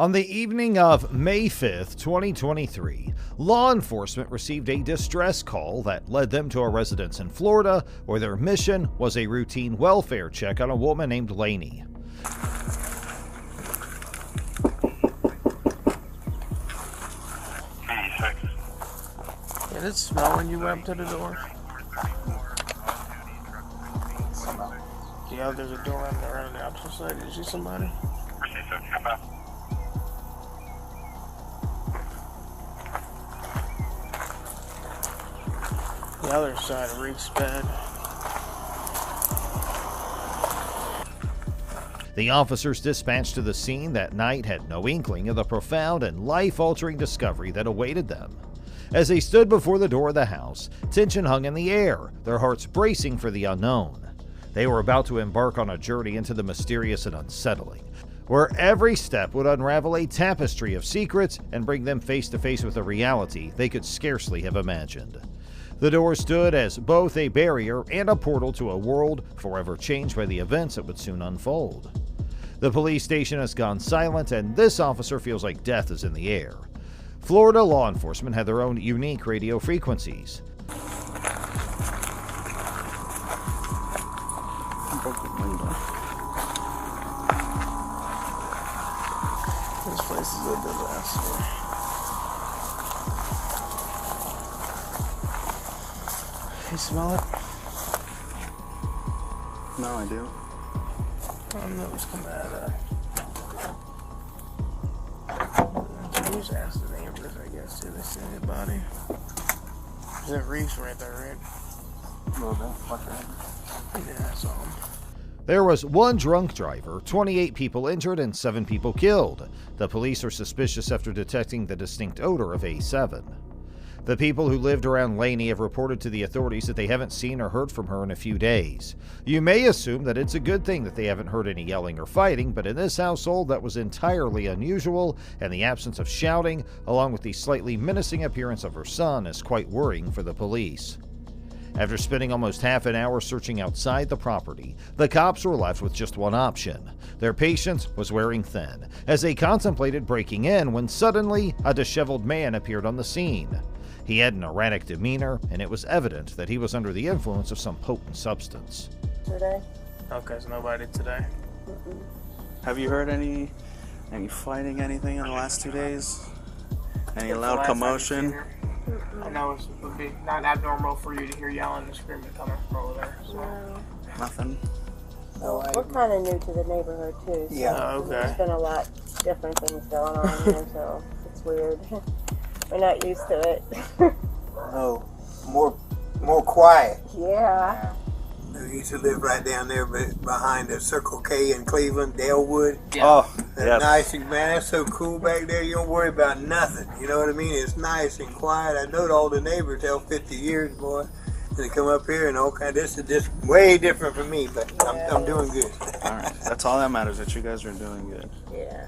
On the evening of May 5th, 2023, law enforcement received a distress call that led them to a residence in Florida where their mission was a routine welfare check on a woman named Lainey. Did it smell when you went up to the door? Yeah, there's a door around on the opposite side. Did you see somebody? The other side reeks bad. The officers dispatched to the scene that night had no inkling of the profound and life-altering discovery that awaited them. As they stood before the door of the house, tension hung in the air, their hearts bracing for the unknown. They were about to embark on a journey into the mysterious and unsettling, where every step would unravel a tapestry of secrets and bring them face to face with a reality they could scarcely have imagined. The door stood as both a barrier and a portal to a world forever changed by the events that would soon unfold. The police station has gone silent, and this officer feels like death is in the air. Florida law enforcement had their own unique radio frequencies. This place is a disaster. You smell it? No, I do. I don't know what's coming out of that. You just ask the neighbors, I guess, do they see anybody? There's reeks right there, right? A little bit. Watch your head. Yeah, I saw him. There was one drunk driver, 28 people injured, and 7 people killed. The police are suspicious after detecting the distinct odor of A7. The people who lived around Lainey have reported to the authorities that they haven't seen or heard from her in a few days. You may assume that it's a good thing that they haven't heard any yelling or fighting, but in this household that was entirely unusual, and the absence of shouting, along with the slightly menacing appearance of her son, is quite worrying for the police. After spending almost half an hour searching outside the property, the cops were left with just one option. Their patience was wearing thin, as they contemplated breaking in when suddenly a disheveled man appeared on the scene. He had an erratic demeanor, and it was evident that he was under the influence of some potent substance. Today? Okay, so nobody today. Have you heard any fighting, anything in the last 2 days? Any loud commotion? I know it would be not abnormal for you to hear yelling and screaming coming from over there. So. No. Nothing? No, we're kind of new to the neighborhood too. So Yeah. Oh, okay. There's been a lot different things going on here, so it's weird. We're not used to it. No, more quiet. Yeah. We used to live right down there behind the Circle K in Cleveland, Dalewood. Yeah. Oh, yes. Nice, man, that's so cool back there. You don't worry about nothing. You know what I mean? It's nice and quiet. I know all the neighbors held 50 years, boy. And they come up here and all kind. This is just way different from me, but I'm doing good. All right, that's all that matters. That you guys are doing good. Yeah.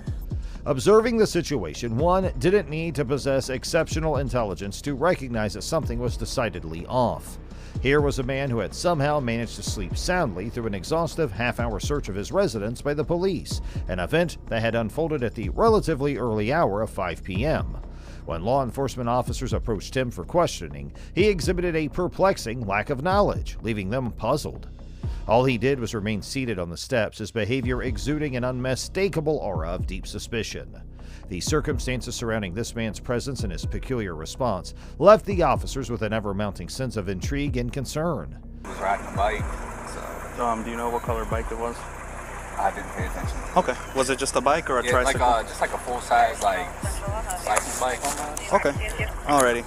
Observing the situation, one didn't need to possess exceptional intelligence to recognize that something was decidedly off. Here was a man who had somehow managed to sleep soundly through an exhaustive half-hour search of his residence by the police, an event that had unfolded at the relatively early hour of 5 p.m. When law enforcement officers approached him for questioning, he exhibited a perplexing lack of knowledge, leaving them puzzled. All he did was remain seated on the steps, his behavior exuding an unmistakable aura of deep suspicion. The circumstances surrounding this man's presence and his peculiar response left the officers with an ever-mounting sense of intrigue and concern. He was riding a bike, so... Do you know what color bike it was? I didn't pay attention. Okay. Was it just a bike or a tricycle? Just like a full-size, cycle bike almost. Okay. Alrighty.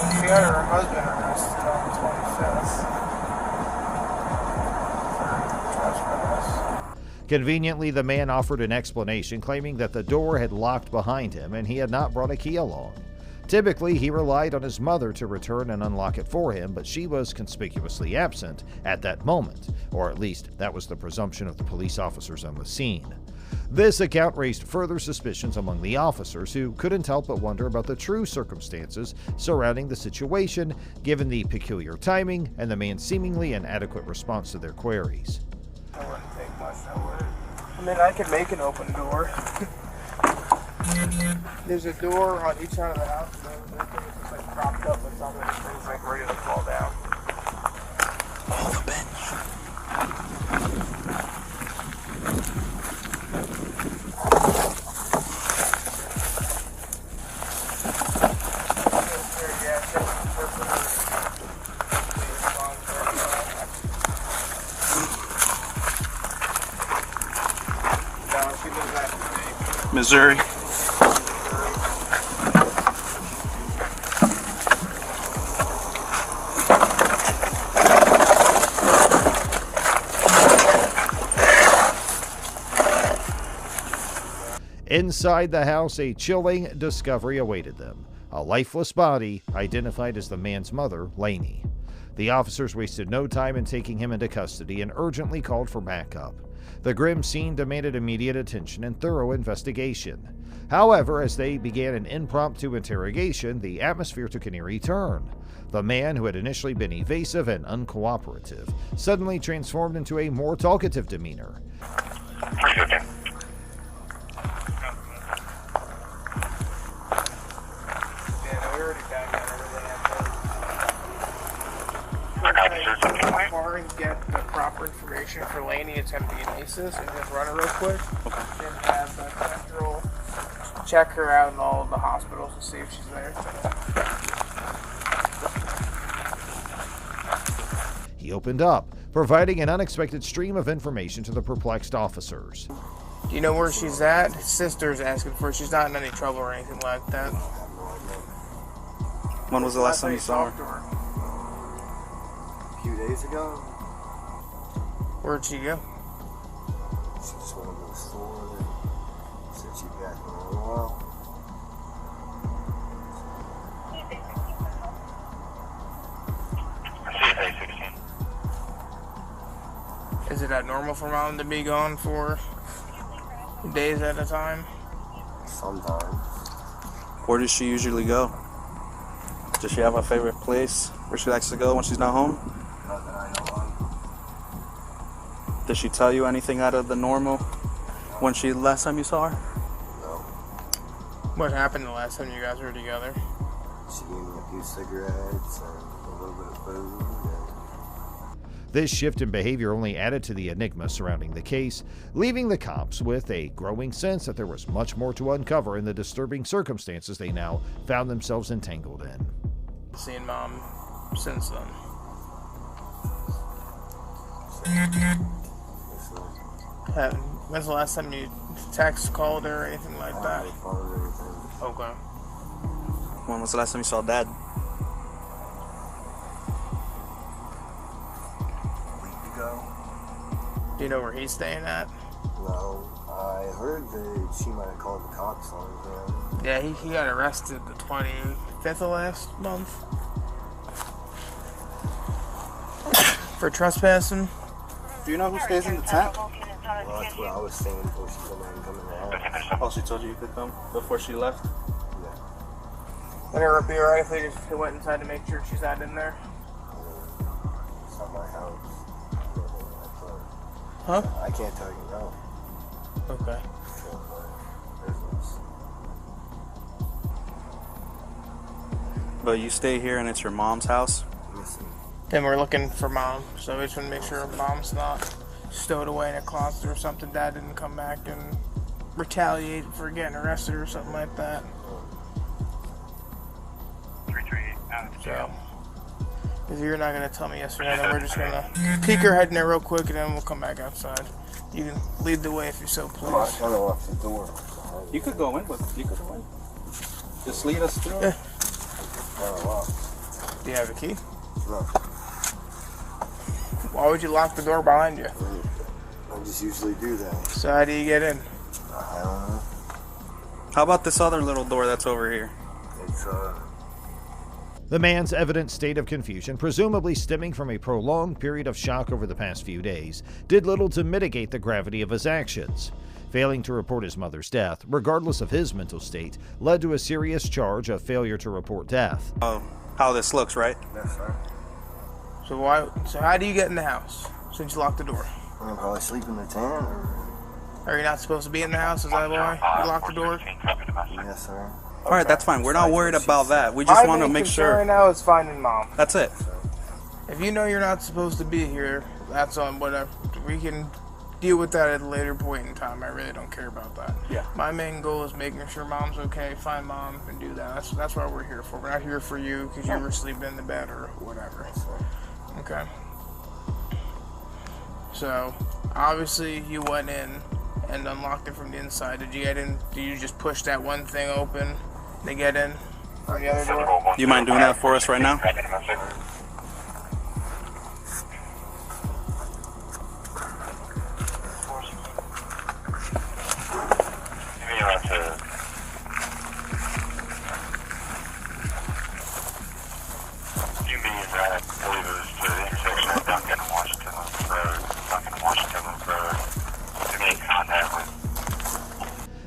She had her husband arrested on the 25th. Conveniently, the man offered an explanation, claiming that the door had locked behind him and he had not brought a key along. Typically, he relied on his mother to return and unlock it for him, but she was conspicuously absent at that moment, or at least that was the presumption of the police officers on the scene. This account raised further suspicions among the officers, who couldn't help but wonder about the true circumstances surrounding the situation, given the peculiar timing and the man's seemingly inadequate response to their queries. I wouldn't take much, I would. I mean, I could make an open door. There's a door on each side of the house, and everything is just like propped up with something that's like ready to fall down. Oh, the bench. Missouri. Inside the house, a chilling discovery awaited them: a lifeless body identified as the man's mother, Lainey. The officers wasted no time in taking him into custody and urgently called for backup. The grim scene demanded immediate attention and thorough investigation. However, as they began an impromptu interrogation, the atmosphere took an eerie turn. The man, who had initially been evasive and uncooperative, suddenly transformed into a more talkative demeanor. As far as get the proper information for Lainey, it's going to be an ACES, and just run it real quick. Okay. And have the central check her out in all of the hospitals to see if she's there. He opened up, providing an unexpected stream of information to the perplexed officers. Do you know where she's at? His sister's asking for her. She's not in any trouble or anything like that. When was the last time you saw her? A few days ago. Where'd she go? She just went to the store and said she'd be back in a little while. Is it normal for mom to be gone for days at a time? Sometimes. Where does she usually go? Does she have a favorite place where she likes to go when she's not home? Not that I know of. Did she tell you anything out of the normal when last time you saw her? No. What happened the last time you guys were together? She gave me a few cigarettes and a little bit of food. This shift in behavior only added to the enigma surrounding the case, leaving the cops with a growing sense that there was much more to uncover in the disturbing circumstances they now found themselves entangled in. Seen mom since then. When's the last time you text, called her, or anything like that? Okay. When was the last time you saw Dad? Do you know where he's staying at? No. I heard that she might have called the cops on him. Yeah, he got arrested the 25th of last month for trespassing. Do you know who stays in the tent? Well, that's what I was saying before she come in the house. Oh, she told you could come before she left? Yeah. Would it be alright if they just went inside to make sure she's not in there? It's not my house. Huh? I can't tell you no. Okay. But you stay here and it's your mom's house? Then we're looking for mom, so we just want to make sure mom's not stowed away in a closet or something. Dad didn't come back and retaliate for getting arrested or something like that. So, if you're not going to tell me yes or no, then we're just going to peek our head in there real quick and then we'll come back outside. You can lead the way if you're so pleased. I'm trying to lock the door. You could go in, but you could go in. Just lead us through. Yeah. Do you have a key? No. Why would you lock the door behind you? I just usually do that. So how do you get in? I don't know. How about this other little door that's over here? It's, The man's evident state of confusion, presumably stemming from a prolonged period of shock over the past few days, did little to mitigate the gravity of his actions. Failing to report his mother's death, regardless of his mental state, led to a serious charge of failure to report death. How this looks, right? Yes, sir. So how do you get in the house since you locked the door? I'm probably sleep in the tent. Or... Are you not supposed to be in the house? Is that why you locked the door? Yes, sir. All right, that's fine. We're not worried about that. We just want to make sure. Right now is finding mom. That's it. If you know you're not supposed to be here, that's on whatever. We can deal with that at a later point in time. I really don't care about that. Yeah. My main goal is making sure mom's okay, find mom, and do that. That's what we're here for. We're not here for you because you were sleeping in the bed or whatever. Okay. So, obviously, you went in and unlocked it from the inside. Did you get in? Did you just push that one thing open to get in from the other door? Do you mind doing that for us right now?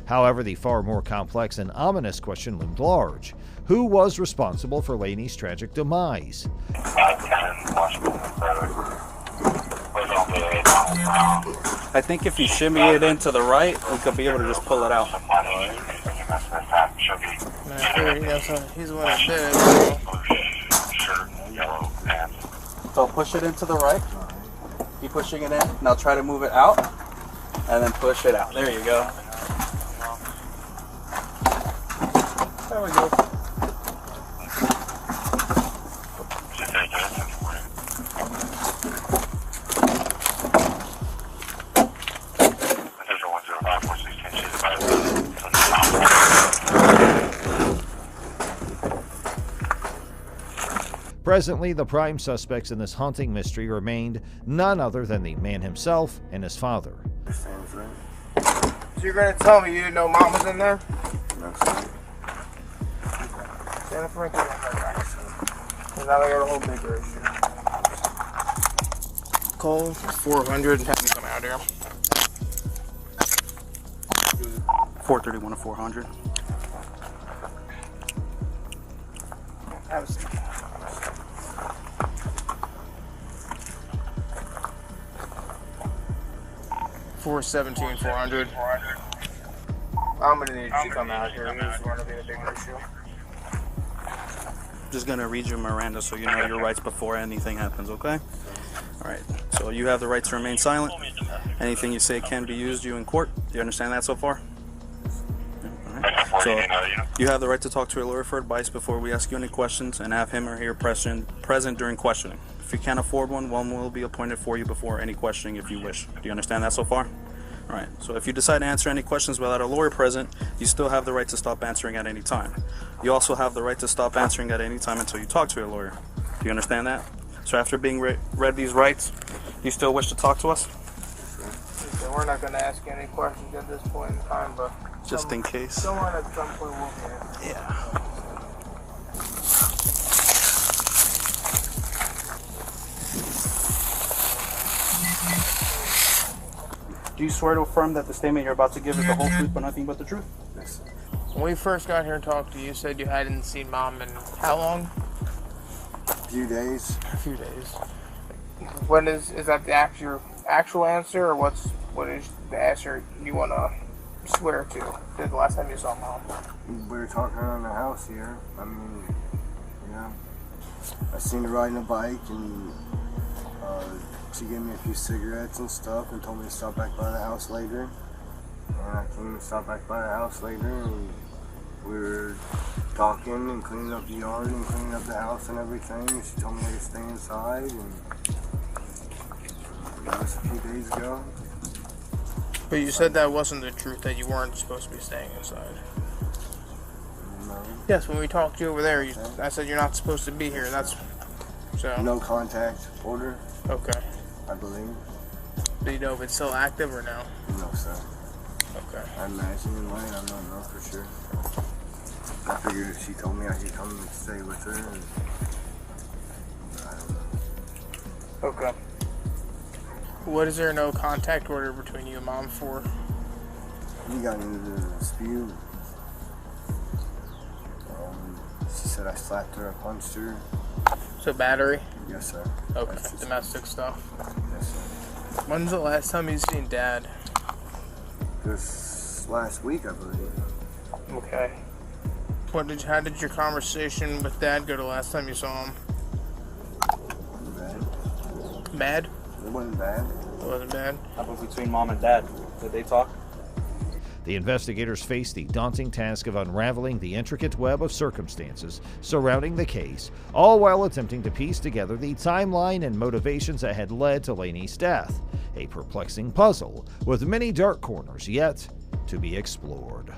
However, the far more complex and ominous question loomed large. Who was responsible for Laney's tragic demise? I think if you shimmy it into the right, we could be able to just pull it out. He's the one that did it. So push it into the right. Keep pushing it in. Now try to move it out, and then push it out. There you go. There we go. Presently, the prime suspects in this haunting mystery remained none other than the man himself and his father. So you're going to tell me you didn't know mom was in there? No, sir. Jennifer, and because now they got a whole bigger issue. Call 400 and have them come out here. 431 to 400. Have a seat. $417, 400. I'm gonna need you to come out here. This is gonna be a big issue. Just gonna read you Miranda so you know your rights before anything happens, okay? Alright, so you have the right to remain silent. Anything you say can be used you in court. Do you understand that so far? Alright. So you have the right to talk to a lawyer for advice before we ask you any questions and have him or her present during questioning. If you can't afford one will be appointed for you before any questioning if you wish. Do you understand that so far? Alright, so if you decide to answer any questions without a lawyer present, you still have the right to stop answering at any time. You also have the right to stop answering at any time until you talk to a lawyer. Do you understand that? So after being read these rights, you still wish to talk to us? So we're not going to ask you any questions at this point in time, but just in case. Someone at some point will be. Yeah. Do you swear to affirm that the statement you're about to give is the whole truth but nothing but the truth? Yes, sir. When we first got here and talked to you, you said you hadn't seen mom in how long? A few days. A few days. When is that the actual answer, or what is the answer you want to swear to? The last time you saw mom? We were talking around the house here. I mean, you know, I seen her riding a bike, and she gave me a few cigarettes and stuff and told me to stop back by the house later. And I came and stopped back by the house later, and we were talking and cleaning up the yard and cleaning up the house and everything. And she told me I could stay inside, and that was a few days ago. But you said that wasn't the truth, that you weren't supposed to be staying inside. No. Yes, when we talked to you over there, I said you're not supposed to be here. That's so. No contact order, Okay. I believe. Do you know if it's still active or no? No, sir. Okay. I imagine in line, I don't know for sure. I figured if she told me I could come and stay with her, and I don't know. Okay. What is there no contact order between you and mom for? We got into a dispute. She said I slapped her, I punched her. So battery? Yes, sir. Okay, That's just- domestic stuff. Yes, sir. When's the last time you seen Dad? This last week, I believe. Okay. How did your conversation with Dad go the last time you saw him? Bad. Bad? It wasn't bad. It wasn't bad. How about between mom and dad? Did they talk? The investigators face the daunting task of unraveling the intricate web of circumstances surrounding the case, all while attempting to piece together the timeline and motivations that had led to Laney's death. A perplexing puzzle with many dark corners yet to be explored.